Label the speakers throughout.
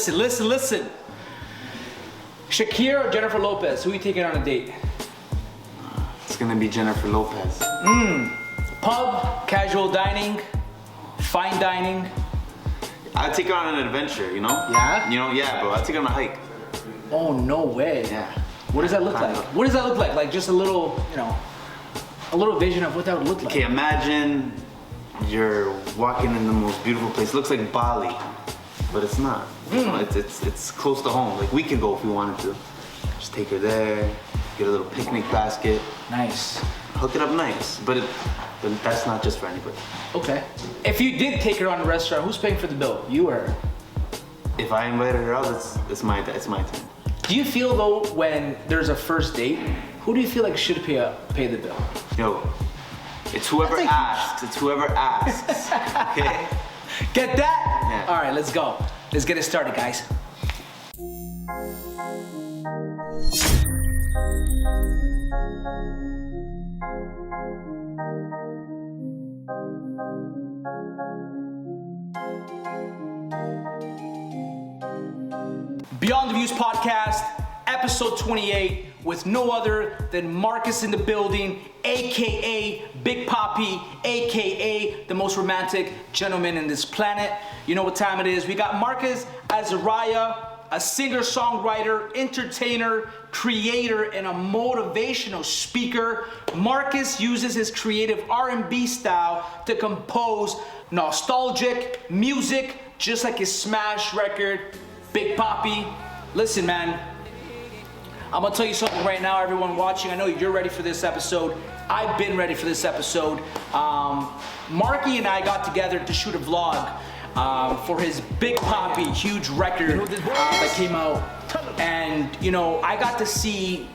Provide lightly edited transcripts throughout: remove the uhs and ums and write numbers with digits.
Speaker 1: Listen. Shakira or Jennifer Lopez? Who are you taking on a date?
Speaker 2: It's gonna be Jennifer Lopez.
Speaker 1: Pub, casual dining, fine dining.
Speaker 2: I'd take her on an adventure, you know?
Speaker 1: Yeah?
Speaker 2: Yeah, bro. I'd take her on a hike.
Speaker 1: Oh, no way.
Speaker 2: Yeah.
Speaker 1: What does that look like? What does that look like? Like just a little, a little vision of what that would look like.
Speaker 2: Okay, imagine you're walking in the most beautiful place. It looks like Bali, but it's not. You know, it's close to home. Like we could go if we wanted to. Just take her there, get a little picnic basket.
Speaker 1: Nice.
Speaker 2: Hook it up nice, but that's not just for anybody.
Speaker 1: Okay. If you did take her on a restaurant, who's paying for the bill? You or her?
Speaker 2: If I invited her out, it's my turn.
Speaker 1: Do you feel though when there's a first date, who do you feel like should pay the bill?
Speaker 2: Yo, it's whoever asks. It's whoever asks. Okay?
Speaker 1: Get that?
Speaker 2: Yeah.
Speaker 1: All right, let's go. Let's get it started, guys. Beyond the Views podcast, episode 28, with no other than Markus in the building, aka Big Papi, aka the most romantic gentleman in this planet. You know what time it is. We got Markus Azeriah, a singer-songwriter, entertainer, creator, and a motivational speaker. Markus uses his creative R&B style to compose nostalgic music, just like his smash record, Big Papi. Listen, man, I'm gonna tell you something right now, everyone watching. I know you're ready for this episode. I've been ready for this episode. Marky and I got together to shoot a vlog for his Big Papi huge record that came out. And, I got to see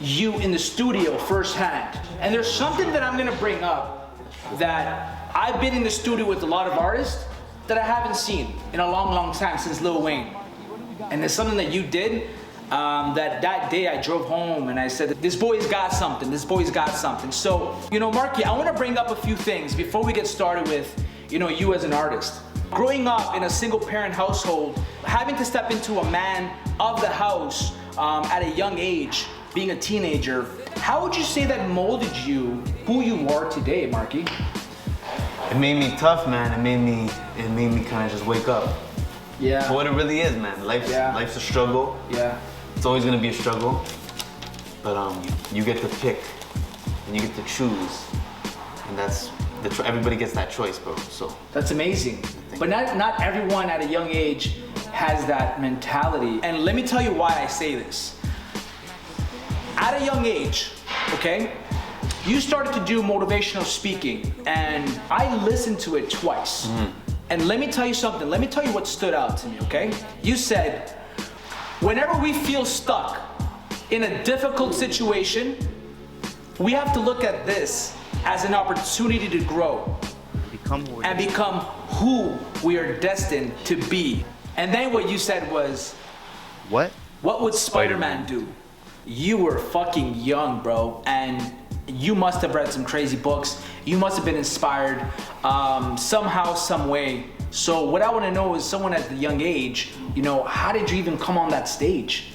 Speaker 1: you in the studio firsthand. And there's something that I'm gonna bring up that I've been in the studio with a lot of artists that I haven't seen in a long time, since Lil Wayne. And there's something that you did that day I drove home and I said, this boy's got something, So, Marky, I wanna bring up a few things before we get started with, you as an artist. Growing up in a single parent household, having to step into a man of the house at a young age, being a teenager, how would you say that molded you, who you are today, Marky?
Speaker 2: It made me tough, man. It made me kind of just wake up.
Speaker 1: Yeah.
Speaker 2: For what it really is, man. Life's a struggle.
Speaker 1: Yeah.
Speaker 2: It's always gonna be a struggle. But you get to pick and you get to choose, and everybody gets that choice, bro. So
Speaker 1: that's amazing. But not everyone at a young age has that mentality. And let me tell you why I say this. At a young age, okay, you started to do motivational speaking, and I listened to it twice. And let me tell you something. Let me tell you what stood out to me, okay? You said, whenever we feel stuck in a difficult situation, we have to look at this as an opportunity to grow and become who we are destined to be. And then what you said was,
Speaker 3: what
Speaker 1: would Spider-Man do? You were fucking young, bro, and you must have read some crazy books. You must have been inspired somehow, some way. So what I want to know is, someone at the young age, how did you even come on that stage?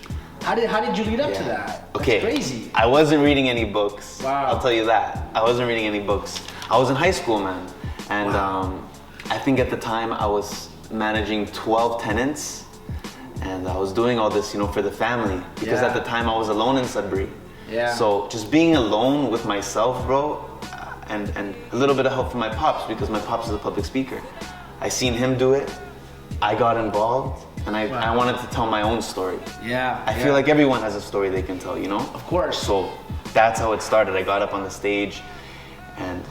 Speaker 1: How did you lead up to that?
Speaker 2: Okay.
Speaker 1: That's crazy.
Speaker 2: I wasn't reading any books.
Speaker 1: Wow.
Speaker 2: I'll tell you that. I wasn't reading any books. I was in high school, man. And I think at the time I was managing 12 tenants. And I was doing all this, for the family. Because at the time I was alone in Sudbury.
Speaker 1: Yeah.
Speaker 2: So just being alone with myself, bro, and a little bit of help from my pops, because my pops is a public speaker. I seen him do it. I got involved. And I wanted to tell my own story.
Speaker 1: Yeah.
Speaker 2: I feel like everyone has a story they can tell,
Speaker 1: Of course.
Speaker 2: So that's how it started. I got up on the stage, and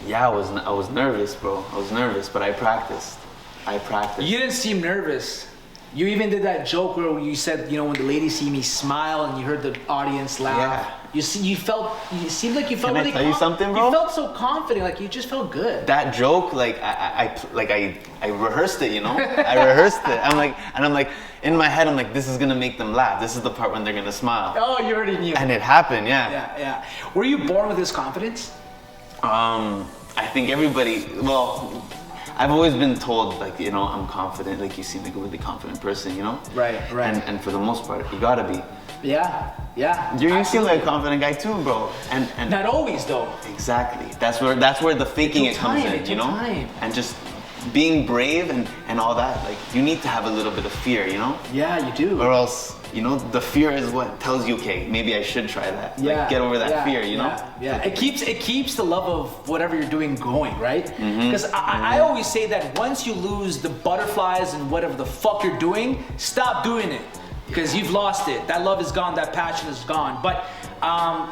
Speaker 2: I was nervous, bro. I was nervous, but I practiced.
Speaker 1: You didn't seem nervous. You even did that joke where you said, when the ladies see me smile and you heard the audience laugh.
Speaker 2: Yeah.
Speaker 1: You seemed like you felt
Speaker 2: Can
Speaker 1: really
Speaker 2: I tell you something, bro?
Speaker 1: You felt so confident, like you just felt good.
Speaker 2: That joke, I rehearsed it, I rehearsed it. I'm like, in my head, I'm like, this is gonna make them laugh. This is the part when they're gonna smile.
Speaker 1: Oh, you already knew.
Speaker 2: And it happened, yeah.
Speaker 1: Yeah. Were you born with this confidence?
Speaker 2: I think everybody, I've always been told, like, you know, I'm confident, like you seem like a really confident person, you know?
Speaker 1: Right.
Speaker 2: And for the most part, you gotta be.
Speaker 1: Yeah.
Speaker 2: You seem like a confident guy too, bro. And
Speaker 1: Not always though.
Speaker 2: exactly. That's where the faking it comes in, you know? And just being brave and all that, like, you need to have a little bit of fear, you know?
Speaker 1: Yeah, you do.
Speaker 2: Or else, you know, the fear is what tells you, okay, maybe I should try that. Like, get over that fear, you know?
Speaker 1: Yeah. It keeps the love of whatever you're doing going, right? Because I always say that once you lose the butterflies and whatever the fuck you're doing, stop doing it. Because you've lost it. That love is gone, that passion is gone. But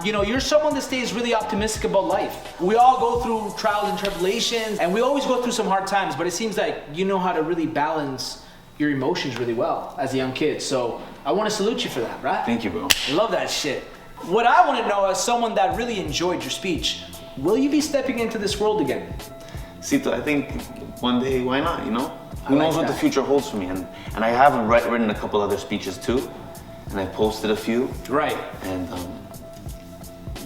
Speaker 1: you know, you're someone that stays really optimistic about life. We all go through trials and tribulations, and we always go through some hard times, but it seems like you know how to really balance your emotions really well as a young kid. So I want to salute you for that, right?
Speaker 2: Thank you, bro.
Speaker 1: I love that shit. What I want to know, as someone that really enjoyed your speech, will you be stepping into this world again?
Speaker 2: Sito, I think one day, why not, you know? Who
Speaker 1: like
Speaker 2: knows what the
Speaker 1: that.
Speaker 2: future holds for me? And I have written a couple other speeches too, and I posted a few.
Speaker 1: Right.
Speaker 2: And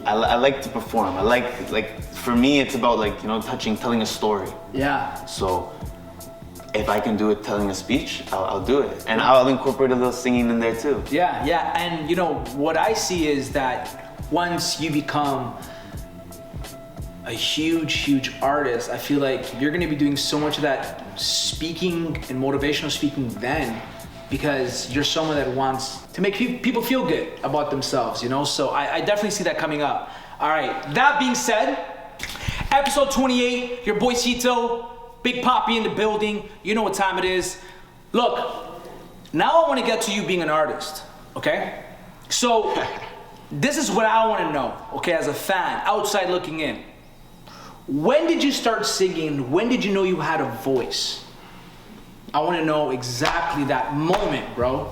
Speaker 2: I like to perform. I like for me, it's about, like, you know, telling a story.
Speaker 1: Yeah.
Speaker 2: So if I can do it telling a speech, I'll do it. And I'll incorporate a little singing in there too.
Speaker 1: Yeah. And you know, what I see is that once you become a huge artist, I feel like you're gonna be doing so much of that speaking and motivational speaking then, because you're someone that wants to make people feel good about themselves, you know? So I definitely see that coming up. All right, that being said, episode 28, your boy Cito, Big Papi in the building. You know what time it is. Look, now I wanna get to you being an artist, okay? So this is what I wanna know, okay, as a fan, outside looking in. When did you start singing? When did you know you had a voice? I want to know exactly that moment, bro.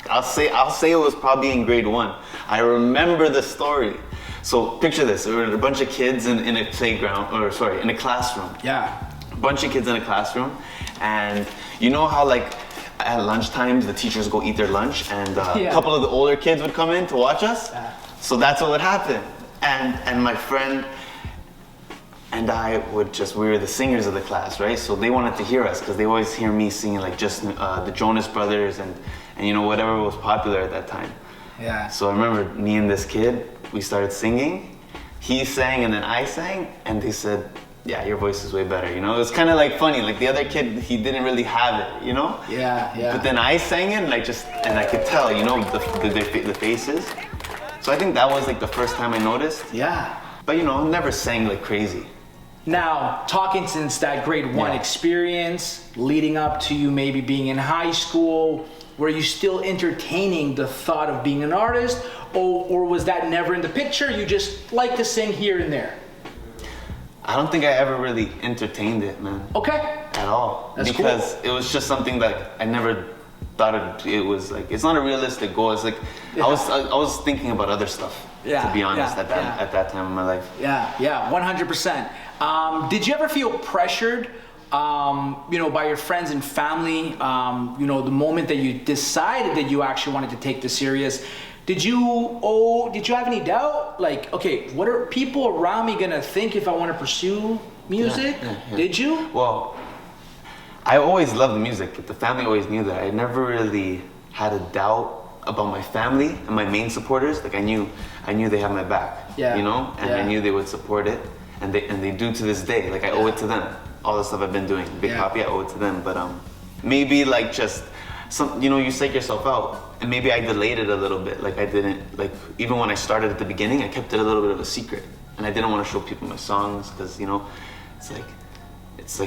Speaker 2: I'll say it was probably in grade 1. I remember the story. So picture this: there were a bunch of kids in a playground, in a classroom.
Speaker 1: Yeah.
Speaker 2: A bunch of kids in a classroom, and you know how, like, at lunchtimes the teachers go eat their lunch, and a couple of the older kids would come in to watch us.
Speaker 1: Yeah.
Speaker 2: So that's what would happen, and my friend and I we were the singers of the class, right? So they wanted to hear us because they always hear me singing, like, just the Jonas Brothers and you know, whatever was popular at that time.
Speaker 1: Yeah.
Speaker 2: So I remember me and this kid, we started singing. He sang and then I sang, and they said, yeah, your voice is way better, you know? It was kind of like funny, like the other kid, he didn't really have it, you know?
Speaker 1: Yeah.
Speaker 2: But then I sang it, and I could tell, you know, the faces. So I think that was like the first time I noticed.
Speaker 1: Yeah.
Speaker 2: But you know, I never sang like crazy.
Speaker 1: Now, talking since that grade 1 experience, leading up to you maybe being in high school, were you still entertaining the thought of being an artist, or was that never in the picture? You just like to sing here and there?
Speaker 2: I don't think I ever really entertained it, man.
Speaker 1: Okay.
Speaker 2: At all.
Speaker 1: That's
Speaker 2: because
Speaker 1: cool.
Speaker 2: it was just something that I never thought it was like, it's not a realistic goal. It's like, I was thinking about other stuff, to be honest, at that time in my life.
Speaker 1: Yeah, 100%. Did you ever feel pressured, you know, by your friends and family, you know, the moment that you decided that you actually wanted to take this serious? Did you have any doubt? Like, okay, what are people around me gonna think if I want to pursue music?
Speaker 2: Yeah.
Speaker 1: Did you?
Speaker 2: Well, I always loved music, but the family always knew that. I never really had a doubt about my family and my main supporters. Like, I knew they have my back, you know, and I knew they would support it, and they do to this day. Like, I owe it to them. All the stuff I've been doing, Big Papi, I owe it to them. But maybe like just some, you know, you psych yourself out, and maybe I delayed it a little bit. Like, I didn't, like, even when I started at the beginning, I kept it a little bit of a secret, and I didn't want to show people my songs because, you know, it's like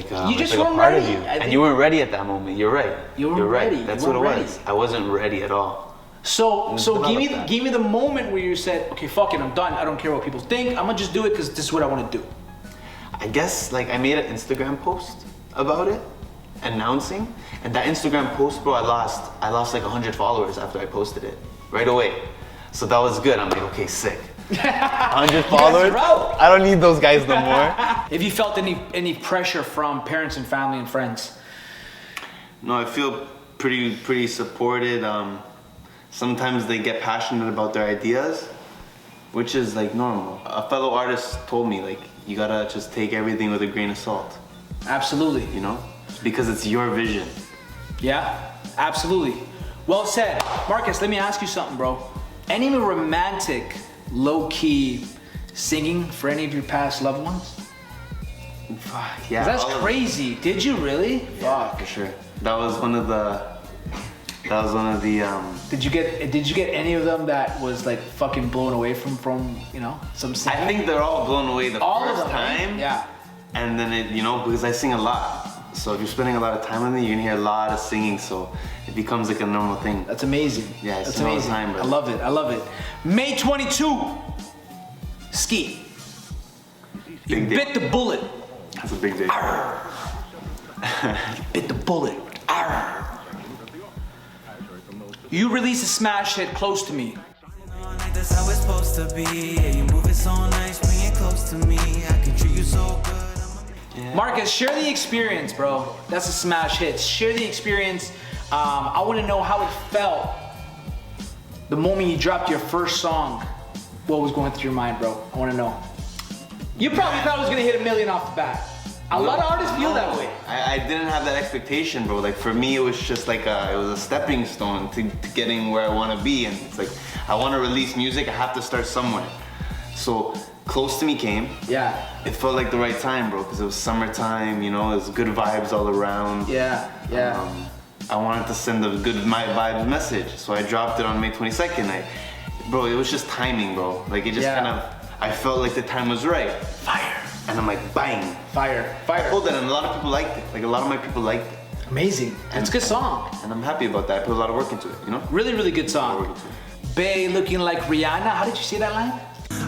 Speaker 1: you just
Speaker 2: like a
Speaker 1: weren't
Speaker 2: part
Speaker 1: ready.
Speaker 2: of you, and you weren't ready at that moment. You're right.
Speaker 1: You're
Speaker 2: right.
Speaker 1: ready.
Speaker 2: That's
Speaker 1: You
Speaker 2: what it
Speaker 1: weren't
Speaker 2: was. I wasn't ready at all.
Speaker 1: So give me the moment where you said, okay, fuck it, I'm done. I don't care what people think. I'm gonna just do it because this is what I want to do.
Speaker 2: I guess, like, I made an Instagram post about it, announcing, and that Instagram post, bro, I lost like 100 followers after I posted it right away. So that was good. I'm like, okay, sick. 100 followers.
Speaker 1: Bro.
Speaker 2: I don't need those guys no more.
Speaker 1: Have you felt any pressure from parents and family and friends?
Speaker 2: No, I feel pretty supported. Sometimes they get passionate about their ideas, which is like normal. A fellow artist told me, like, you gotta just take everything with a grain of salt.
Speaker 1: Absolutely.
Speaker 2: You know, because it's your vision.
Speaker 1: Yeah, absolutely. Well said. Marcus, let me ask you something, bro. Any romantic, low-key singing for any of your past loved ones?
Speaker 2: Yeah,
Speaker 1: that's crazy. Did you really?
Speaker 2: Yeah, for sure. That was one of the.
Speaker 1: Did you get any of them that was like fucking blown away from some singing?
Speaker 2: I think they're all blown away the first time.
Speaker 1: Right? Yeah.
Speaker 2: And then because I sing a lot. So if you're spending a lot of time with me, you're gonna hear a lot of singing. So it becomes like a normal thing.
Speaker 1: That's amazing.
Speaker 2: Yeah,
Speaker 1: that's amazing. All the time, I love it. I love it. May 22. Ski. You bit the bullet.
Speaker 2: That's a big day.
Speaker 1: You bit the bullet. Arr. You release a smash hit, Close to Me.
Speaker 3: That's how it's supposed to be. Yeah, you move it so nice, bring it close to me. I can treat you so good.
Speaker 1: Yeah. Marcus, share the experience, bro. That's a smash hit. Share the experience. I want to know how it felt the moment you dropped your first song. What was going through your mind, bro? I want to know. You probably thought it was gonna hit 1 million off the bat. A lot of artists feel that way.
Speaker 2: I didn't have that expectation, bro. Like for me, it was just like it was a stepping stone to getting where I want to be. And it's like, I want to release music. I have to start somewhere. So Close to Me came.
Speaker 1: Yeah.
Speaker 2: It felt like the right time, bro, because it was summertime. It was good vibes all around.
Speaker 1: Yeah. Yeah.
Speaker 2: I wanted to send a good vibes message, so I dropped it on May 22nd. Bro, it was just timing, bro. Like it just I felt like the time was right.
Speaker 1: Fire.
Speaker 2: And I'm like, bang.
Speaker 1: Fire.
Speaker 2: I pulled that and a lot of people liked it. Like a lot of my people liked it.
Speaker 1: Amazing. It's a good song.
Speaker 2: And I'm happy about that. I put a lot of work into it,
Speaker 1: Really, really good song. Bae looking like Rihanna. How did you say that line?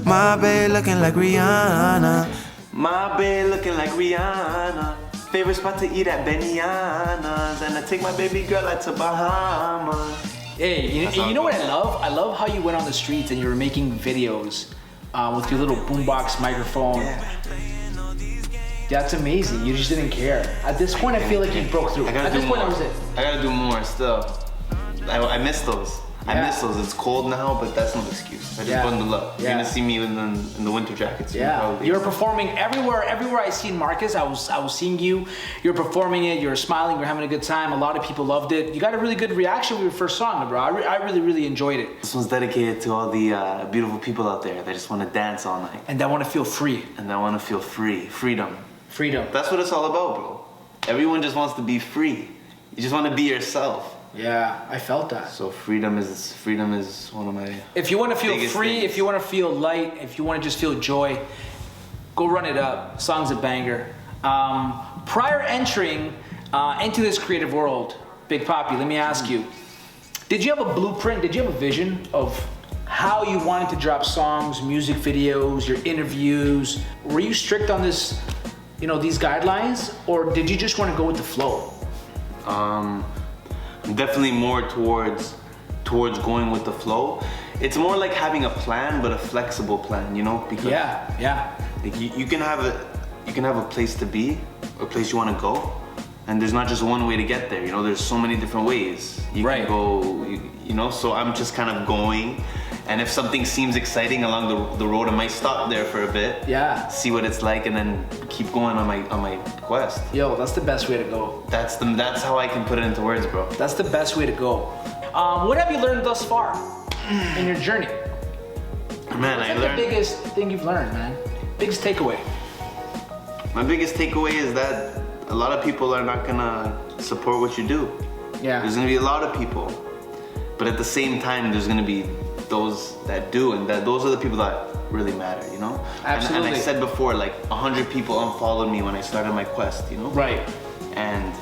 Speaker 3: My bae looking like Rihanna.
Speaker 2: My bae looking like Rihanna. Favorite spot to eat at Benihana's. And I take my baby girl out to Bahamas.
Speaker 1: Hey, you know what I love? I love how you went on the streets and you were making videos with your little boombox microphone. That's amazing. You just didn't care. At this point, I feel like you broke through. At this point, that was it.
Speaker 2: I gotta do more still. I miss those. I miss those. It's cold now, but that's no excuse. I just bundle up. You're gonna see me in the winter jackets.
Speaker 1: Yeah, you're performing everywhere. Everywhere I seen Marcus, I was seeing you. You're performing it. You're smiling. You're having a good time. A lot of people loved it. You got a really good reaction with your first song, bro. I really, really enjoyed it.
Speaker 2: This one's dedicated to all the beautiful people out there that just want to dance all night.
Speaker 1: And that want to feel free.
Speaker 2: And that want to feel free. Freedom.
Speaker 1: Freedom.
Speaker 2: That's what it's all about, bro. Everyone just wants to be free. You just want to be yourself.
Speaker 1: Yeah, I felt that.
Speaker 2: So freedom is one of my.
Speaker 1: If you want to feel free,
Speaker 2: things.
Speaker 1: if you want to feel light, if you want to just feel joy, go Run It Up. Song's a banger. Prior entering into this creative world, Big Papi, let me ask you: did you have a blueprint? Did you have a vision of how you wanted to drop songs, music videos, your interviews? Were you strict on this, these guidelines, or did you just want to go with the flow?
Speaker 2: I'm definitely more towards going with the flow. It's more like having a plan, but a flexible plan, Because like you can have a place to be, a place you want to go, and there's not just one way to get there. There's so many different ways you can go. So I'm just kind of going, and if something seems exciting along the road, I might stop there for a bit.
Speaker 1: Yeah.
Speaker 2: See what it's like, and then keep going on my quest.
Speaker 1: Yo, that's the best way to go.
Speaker 2: That's how I can put it into words, bro.
Speaker 1: That's the best way to go. What have you learned thus far in your journey?
Speaker 2: Man,
Speaker 1: What's the biggest thing you've learned, man? Biggest takeaway.
Speaker 2: My biggest takeaway is that a lot of people are not gonna support what you do.
Speaker 1: Yeah.
Speaker 2: There's gonna be a lot of people, but at the same time, there's gonna be those that do, and those are the people that really matter,
Speaker 1: Absolutely.
Speaker 2: And I said before, like 100 people unfollowed me when I started my quest,
Speaker 1: Right.
Speaker 2: And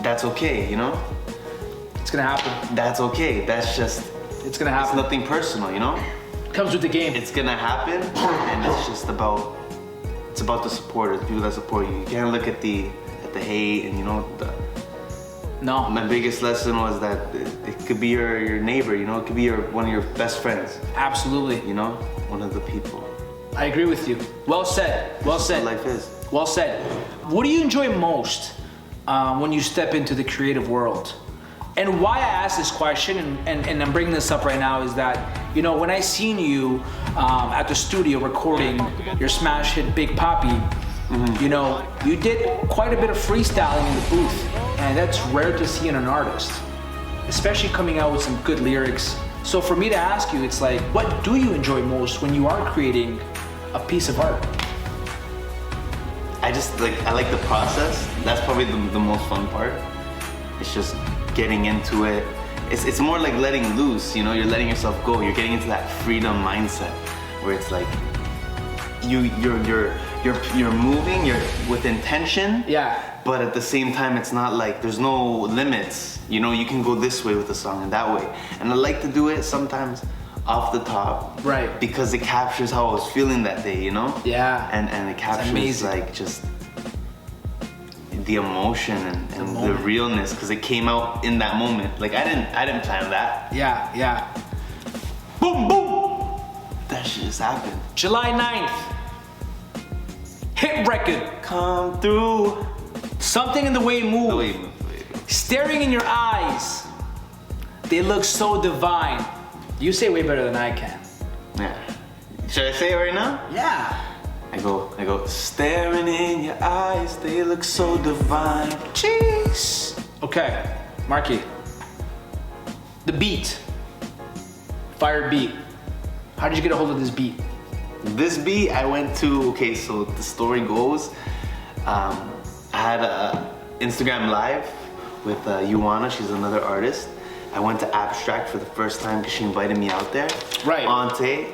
Speaker 2: that's okay,
Speaker 1: It's gonna happen.
Speaker 2: That's okay. That's just.
Speaker 1: It's gonna happen.
Speaker 2: It's nothing personal,
Speaker 1: Comes with the game.
Speaker 2: It's gonna happen, and it's just about. It's about the supporters, the people that support you. You can't look at the hate and
Speaker 1: No.
Speaker 2: My biggest lesson was that it could be your neighbor, it could be one of your best friends.
Speaker 1: Absolutely.
Speaker 2: One of the people.
Speaker 1: I agree with you. Well said. Well said.
Speaker 2: That's what life is.
Speaker 1: Well said. What do you enjoy most when you step into the creative world? And why I ask this question, and I'm bringing this up right now, is that, when I seen you at the studio recording your smash hit Big Papi, You know, you did quite a bit of freestyling in the booth, and that's rare to see in an artist, especially coming out with some good lyrics. So for me to ask you, it's like, what do you enjoy most when you are creating a piece of art?
Speaker 2: I like the process. That's probably the most fun part. It's just getting into it. It's more like letting loose, you know, you're letting yourself go. You're getting into that freedom mindset where it's like you're moving, you're with intention.
Speaker 1: Yeah.
Speaker 2: But at the same time, it's not like there's no limits. You know, you can go this way with the song and that way. And I like to do it sometimes off the top.
Speaker 1: Right.
Speaker 2: Because it captures how I was feeling that day, you know?
Speaker 1: Yeah.
Speaker 2: And it captures like just the emotion and the realness, because it came out in that moment. Like I didn't plan that.
Speaker 1: Yeah, yeah. Boom, boom.
Speaker 2: That shit just happened.
Speaker 1: July 9th. Hit record.
Speaker 2: Come through.
Speaker 1: Something in the way you move.
Speaker 2: The way you move.
Speaker 1: Staring in your eyes. They look so divine. You say way better than I can.
Speaker 2: Yeah. Should I say it right now?
Speaker 1: Yeah.
Speaker 2: I go, staring in your eyes, they look so divine.
Speaker 1: Jeez. Okay, Marky. The beat. Fire beat. How did you get a hold of this beat?
Speaker 2: This beat, I went to, okay, so the story goes, I had a Instagram live with Yuana, she's another artist. I went to Abstract for the first time because she invited me out there.
Speaker 1: Right.
Speaker 2: Ante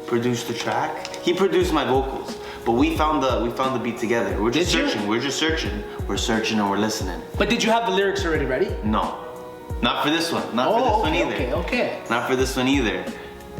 Speaker 2: produced the track. He produced my vocals, but we found the beat together. We're just searching. We're searching and we're listening.
Speaker 1: But did you have the lyrics already ready?
Speaker 2: No, not for this one. Not for this one either.
Speaker 1: Okay.
Speaker 2: Not for this one either.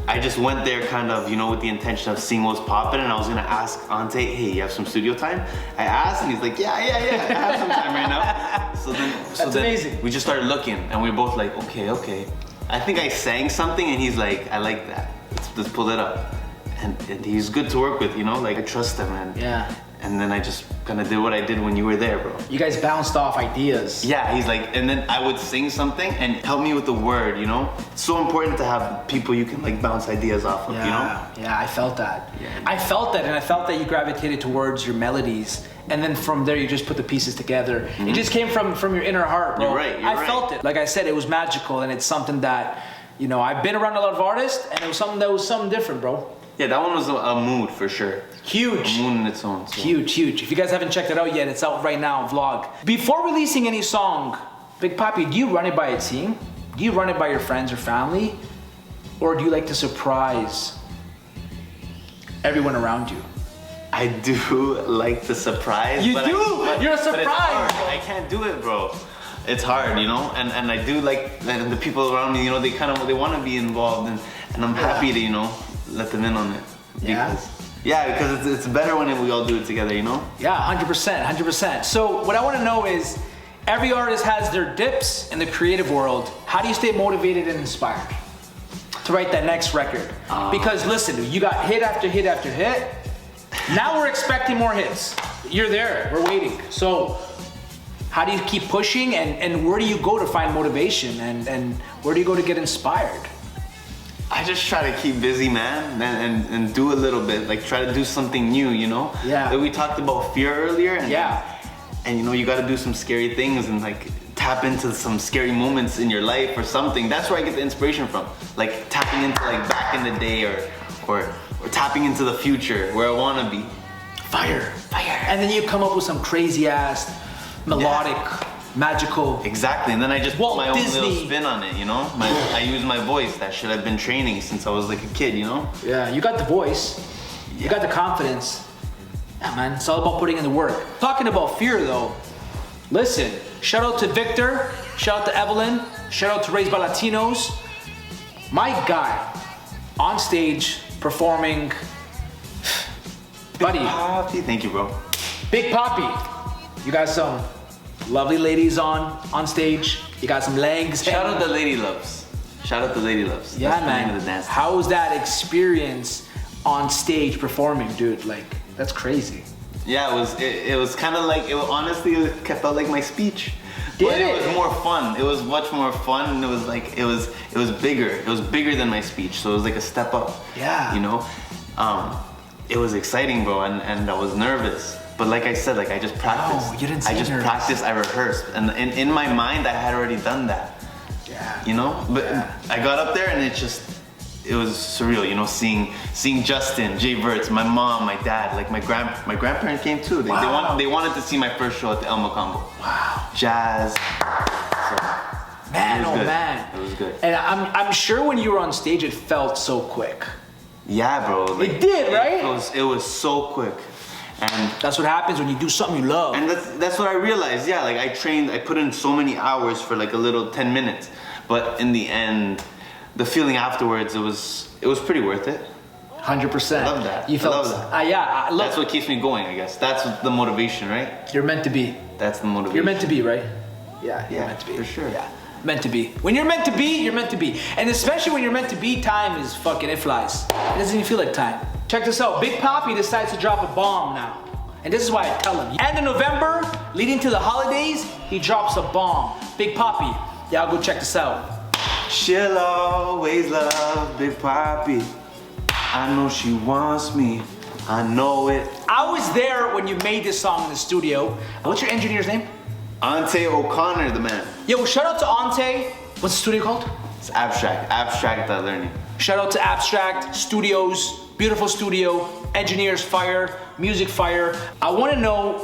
Speaker 2: I just went there kind of, you know, with the intention of seeing what's popping, and I was gonna ask Ante, hey, you have some studio time? I asked, and he's like, yeah, I have some time right now. So then
Speaker 1: amazing.
Speaker 2: We just started looking, and we were both like, okay. I think I sang something, and he's like, I like that. Let's pull it up. And he's good to work with, you know, like I trust him, and
Speaker 1: Yeah.
Speaker 2: And then I just kind of did what I did when you were there, bro.
Speaker 1: You guys bounced off ideas.
Speaker 2: Yeah, he's like, and then I would sing something and help me with the word, you know? It's so important to have people you can like bounce ideas off of, you know?
Speaker 1: Yeah, I felt that.
Speaker 2: Yeah.
Speaker 1: I felt that, and I felt that you gravitated towards your melodies, and then from there you just put the pieces together. Mm-hmm. It just came from your inner heart, bro.
Speaker 2: You're right.
Speaker 1: I felt it. Like I said, it was magical, and it's something that, you know, I've been around a lot of artists, and it was something different, bro.
Speaker 2: Yeah, that one was a mood for sure.
Speaker 1: Huge.
Speaker 2: A mood in its own. So.
Speaker 1: Huge. If you guys haven't checked it out yet, it's out right now, vlog. Before releasing any song, Big Papi, do you run it by a team? Do you run it by your friends or family? Or do you like to surprise everyone around you?
Speaker 2: I do like to surprise.
Speaker 1: You
Speaker 2: but
Speaker 1: do? You're a
Speaker 2: But it's
Speaker 1: surprise.
Speaker 2: hard. I can't do it, bro. It's hard, you know? And I do like, and the people around me, you know, they want to be involved, and I'm happy to, you know, let them in on it. Because it's better when we all do it together, you know?
Speaker 1: Yeah, 100%. So what I want to know is, every artist has their dips in the creative world. How do you stay motivated and inspired to write that next record? Because listen, you got hit after hit after hit. Now we're expecting more hits. You're there, we're waiting. So how do you keep pushing, and where do you go to find motivation, and where do you go to get inspired?
Speaker 2: I just try to keep busy, man, and do a little bit, like try to do something new, you know?
Speaker 1: Yeah.
Speaker 2: Like we talked about fear earlier, and you know, you gotta do some scary things and like tap into some scary moments in your life or something. That's where I get the inspiration from. Like tapping into like back in the day or tapping into the future where I wanna be.
Speaker 1: Fire. And then you come up with some crazy ass, melodic, magical.
Speaker 2: Exactly, and then I just put my own
Speaker 1: Disney.
Speaker 2: little spin on it, you know? I use my voice, that shit I've been training since I was like a kid, you know?
Speaker 1: Yeah, you got the voice. You got the confidence. Yeah, man, it's all about putting in the work. Talking about fear though, listen, shout out to Victor, shout out to Evelyn, shout out to Raised by Latinos. My guy, on stage, performing, buddy.
Speaker 2: Big Papi. Thank you, bro.
Speaker 1: Big Papi, you got some lovely ladies on stage. You got some legs.
Speaker 2: Shout out to Lady Loves. Shout out to Lady Loves.
Speaker 1: Yeah,
Speaker 2: That's the
Speaker 1: man.
Speaker 2: name of the dance.
Speaker 1: How was that experience on stage performing, dude? Like, that's crazy.
Speaker 2: Yeah, it was kind of like, honestly, it felt like my speech. But
Speaker 1: Did
Speaker 2: it
Speaker 1: it?
Speaker 2: was more fun. It was much more fun, and it was like, it was bigger. It was bigger than my speech, so it was like a step up.
Speaker 1: Yeah.
Speaker 2: You know? It was exciting, bro, and I was nervous. But like I said, like I just practiced.
Speaker 1: Oh, you didn't say
Speaker 2: I just
Speaker 1: nervous.
Speaker 2: practiced, I rehearsed. And in my mind, I had already done that.
Speaker 1: Yeah.
Speaker 2: You know? But
Speaker 1: Yeah.
Speaker 2: I got up there and it was surreal, you know, seeing Justin, Jay Verts, my mom, my dad, like my grandparents came too.
Speaker 1: Wow.
Speaker 2: They wanted to see my first show at the El Macambo.
Speaker 1: Wow.
Speaker 2: Jazz. So,
Speaker 1: Man,
Speaker 2: it was
Speaker 1: oh
Speaker 2: good.
Speaker 1: man.
Speaker 2: It was good.
Speaker 1: And I'm sure when you were on stage, it felt so quick.
Speaker 2: Yeah, bro. Like,
Speaker 1: It did, right?
Speaker 2: It was so quick. And
Speaker 1: That's what happens when you do something you love.
Speaker 2: And that's what I realized. Yeah, like I put in so many hours for like a little 10 minutes, but in the end, the feeling afterwards, it was pretty worth it.
Speaker 1: 100%.
Speaker 2: I love that.
Speaker 1: You felt,
Speaker 2: I love that.
Speaker 1: yeah. Look,
Speaker 2: That's what keeps me going, I guess. That's the motivation, right?
Speaker 1: you're meant to be.
Speaker 2: That's the motivation.
Speaker 1: You're meant to be, right? Yeah, you're
Speaker 2: Yeah,
Speaker 1: meant to be.
Speaker 2: for sure.
Speaker 1: Yeah, meant to be. When you're meant to be, you're meant to be. And especially when you're meant to be, time is fucking, it flies. It doesn't even feel like time. Check this out. Big Papi decides to drop a bomb now. And this is why I tell him. And in November, leading to the holidays, he drops a bomb. Big Papi. Y'all go check this out.
Speaker 2: She'll always love Big Papi. I know she wants me. I know it.
Speaker 1: I was there when you made this song in the studio. What's your engineer's name?
Speaker 2: Ante O'Connor, the man.
Speaker 1: Yo, shout out to Ante. What's the studio called?
Speaker 2: It's Abstract Learning.
Speaker 1: Shout out to Abstract Studios, beautiful studio, engineers fire, music fire. I want to know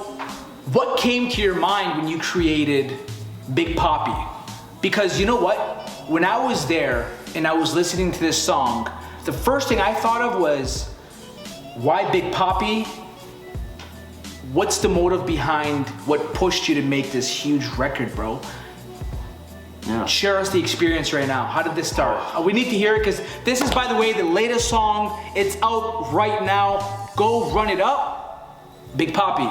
Speaker 1: what came to your mind when you created Big Papi. Because you know what? When I was there and I was listening to this song, the first thing I thought of was, why Big Papi? What's the motive behind what pushed you to make this huge record, bro?
Speaker 2: Yeah.
Speaker 1: Share us the experience right now. How did this start? We need to hear it because this is, by the way, the latest song. It's out right now. Go run it up. Big Papi.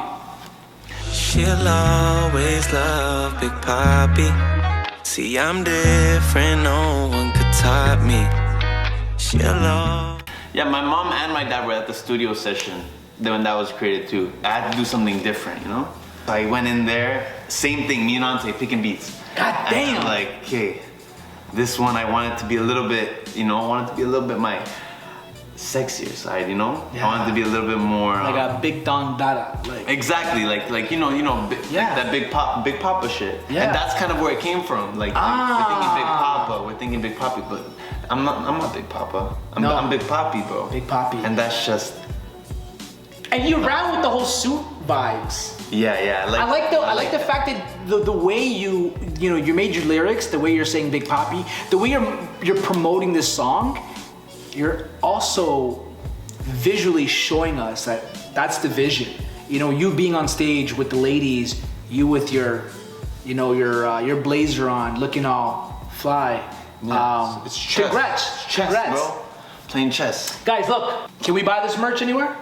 Speaker 3: She'll always love Big Papi. See, I'm different, no one could top me. She'll always...
Speaker 2: Yeah, my mom and my dad were at the studio session when that was created too. I had to do something different, you know? So I went in there, same thing, me and Ante picking beats.
Speaker 1: God damn.
Speaker 2: And I'm like, okay, this one I want it to be a little bit, you know, I want it to be a little bit my sexier side, you know?
Speaker 1: Yeah.
Speaker 2: I want it to be a little bit more...
Speaker 1: Like a Big Don Dada. Like,
Speaker 2: Exactly, like you know,
Speaker 1: Yeah.
Speaker 2: that Big Papa shit.
Speaker 1: Yeah.
Speaker 2: And that's kind of where it came from. Like we're thinking Big Papi, but I'm not Big Papa. I'm Big Papi, bro.
Speaker 1: Big Papi.
Speaker 2: And that's just
Speaker 1: and you ran with the whole suit vibes.
Speaker 2: yeah.
Speaker 1: I like the fact that the way you made your lyrics, the way you're saying Big Papi, the way you're promoting this song, you're also visually showing us that that's the vision. You know, you being on stage with the ladies, you with your blazer on, looking all fly.
Speaker 2: Yeah, it's chess.
Speaker 1: Congrats,
Speaker 2: bro. Playing chess.
Speaker 1: Guys, look, can we buy this merch anywhere?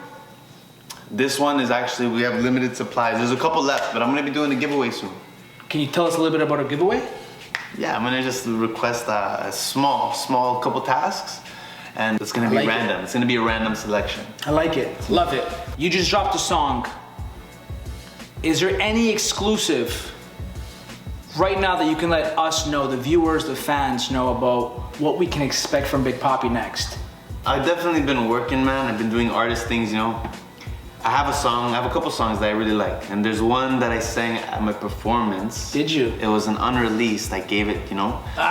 Speaker 2: This one is actually, we have limited supplies. There's a couple left, but I'm gonna be doing a giveaway soon.
Speaker 1: Can you tell us a little bit about our giveaway?
Speaker 2: Yeah, I'm gonna just request a small couple tasks, and it's gonna be
Speaker 1: like
Speaker 2: random. It's gonna be a random selection.
Speaker 1: I like it. Love it. You just dropped a song. Is there any exclusive right now that you can let us know, the viewers, the fans know about what we can expect from Big Papi next?
Speaker 2: I've definitely been working, man. I've been doing artist things, you know. I have a couple songs that I really like, and there's one that I sang at my performance.
Speaker 1: Did you?
Speaker 2: It was an unreleased. I gave it, you know. The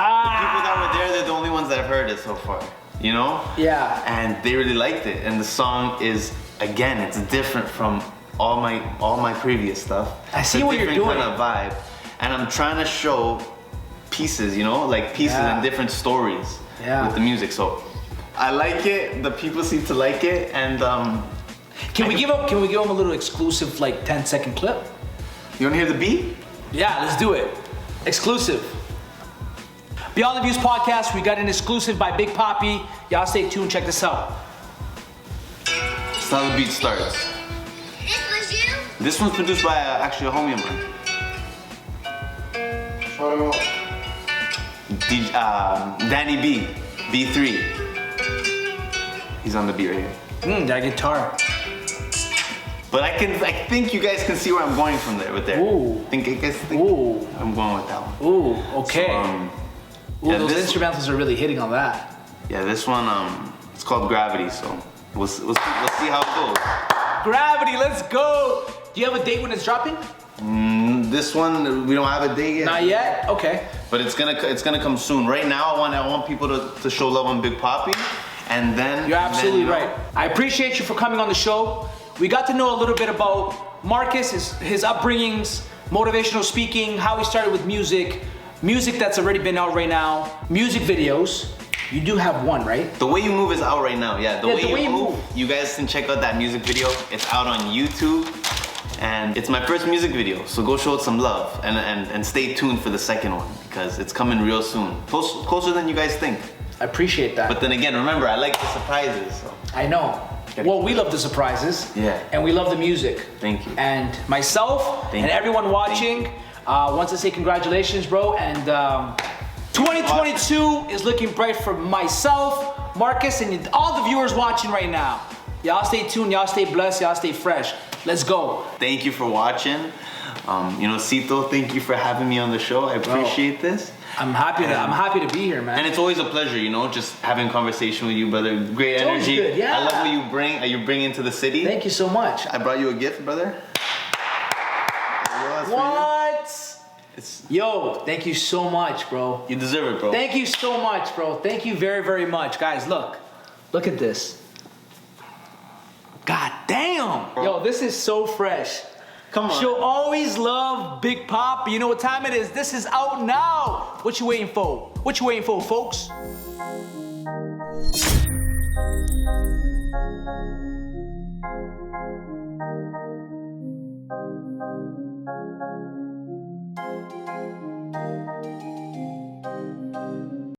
Speaker 2: people that were there, they're the only ones that have heard it so far, you know.
Speaker 1: Yeah.
Speaker 2: And they really liked it, and the song is, again, it's different from all my previous stuff.
Speaker 1: I see
Speaker 2: It's a
Speaker 1: what you're
Speaker 2: different
Speaker 1: doing.
Speaker 2: kind of vibe, and I'm trying to show pieces, you know, like pieces
Speaker 1: Yeah.
Speaker 2: and different stories with the music. So I like it. The people seem to like it, and
Speaker 1: Can we give them a little exclusive, like 10-second clip?
Speaker 2: you wanna hear the beat?
Speaker 1: Yeah, let's do it. Exclusive. Beyond the Views podcast, we got an exclusive by Big Papi. Y'all stay tuned, check this out.
Speaker 2: That's how the beat starts.
Speaker 4: This was you?
Speaker 2: This one's produced by actually a homie of mine. Danny B, B3. He's on the beat right here.
Speaker 1: That guitar.
Speaker 2: But I think you guys can see where I'm going from there with there.
Speaker 1: Ooh.
Speaker 2: I guess
Speaker 1: Ooh.
Speaker 2: I'm going with that one.
Speaker 1: Ooh, okay.
Speaker 2: So,
Speaker 1: Ooh, those instrumentals are really hitting on that.
Speaker 2: yeah, this one it's called Gravity. So we'll see how it goes.
Speaker 1: Gravity, let's go. Do you have a date when it's dropping?
Speaker 2: This one, we don't have a date yet.
Speaker 1: Not yet? Okay.
Speaker 2: But it's gonna come soon. Right now, I want people to show love on Big Papi, and then
Speaker 1: You're absolutely
Speaker 2: you know,
Speaker 1: right. I appreciate you for coming on the show. We got to know a little bit about Markus, his upbringings, motivational speaking, how he started with music that's already been out right now, music videos. You do have one, right?
Speaker 2: The Way You Move is out right now. Yeah, the way you move.
Speaker 1: Move.
Speaker 2: You guys can check out that music video. It's out on YouTube, and it's my first music video. So go show it some love, and stay tuned for the second one because it's coming real soon, closer than you guys think.
Speaker 1: I appreciate that.
Speaker 2: But then again, remember, I like the surprises. So.
Speaker 1: I know. Well, we love the surprises.
Speaker 2: Yeah.
Speaker 1: And we love the music.
Speaker 2: Thank you.
Speaker 1: And myself
Speaker 2: Thank
Speaker 1: and
Speaker 2: you.
Speaker 1: everyone watching, wants to say congratulations, bro. And 2022 is looking bright for myself, Markus, and all the viewers watching right now. Y'all stay tuned, y'all stay blessed, y'all stay fresh. Let's go.
Speaker 2: Thank you for watching. Cito, thank you for having me on the show. I appreciate this.
Speaker 1: I'm happy to be here, man.
Speaker 2: And it's always a pleasure, just having conversation with you, brother. Great
Speaker 1: It's always
Speaker 2: energy.
Speaker 1: good, yeah.
Speaker 2: I love what you bring into the city.
Speaker 1: Thank you so much.
Speaker 2: I brought you a gift, brother.
Speaker 1: What? Yo, thank you so much, bro.
Speaker 2: You deserve it, bro.
Speaker 1: Thank you so much, bro. Thank you very, very much. Guys, look at this. God damn. Yo, this is so fresh.
Speaker 2: Come on.
Speaker 1: She'll always love Big Papi. You know what time it is? This is out now. What you waiting for? What you waiting for, folks?